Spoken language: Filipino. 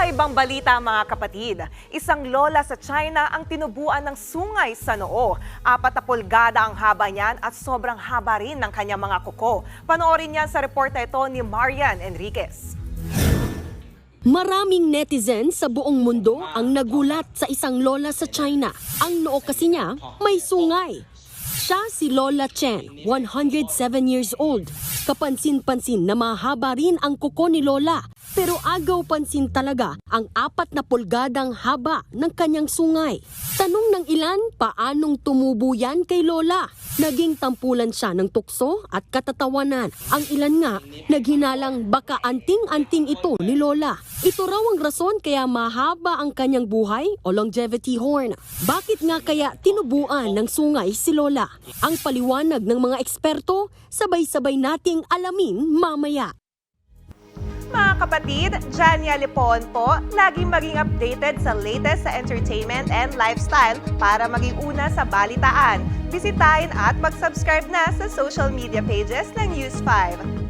Kakaibang balita mga kapatid. Isang lola sa China ang tinubuan ng sungay sa noo. 4 pulgada ang haba niyan at sobrang haba rin ng kanyang mga kuko. Panoorin niyan sa report na ito ni Marian Enriquez. Maraming netizen sa buong mundo ang nagulat sa isang lola sa China. Ang noo kasi niya may sungay. Siya si Lola Chen, 107 years old. Kapansin-pansin na mahaba rin ang kuko ni Lola. Pero agaw pansin talaga ang 4 pulgadang haba ng kanyang sungay. Tanong ng ilan, paanong tumubo yan kay Lola? Naging tampulan siya ng tukso at katatawanan. Ang ilan nga, naghinalang baka anting-anting ito ni Lola. Ito raw ang rason kaya mahaba ang kanyang buhay o longevity horn. Bakit nga kaya tinubuan ng sungay si Lola? Ang paliwanag ng mga eksperto, sabay-sabay nating alamin mamaya. Mga kapatid, Jania Lipon po, laging maging updated sa latest sa entertainment and lifestyle para maging una sa balitaan. Bisitahin at mag-subscribe na sa social media pages ng News 5.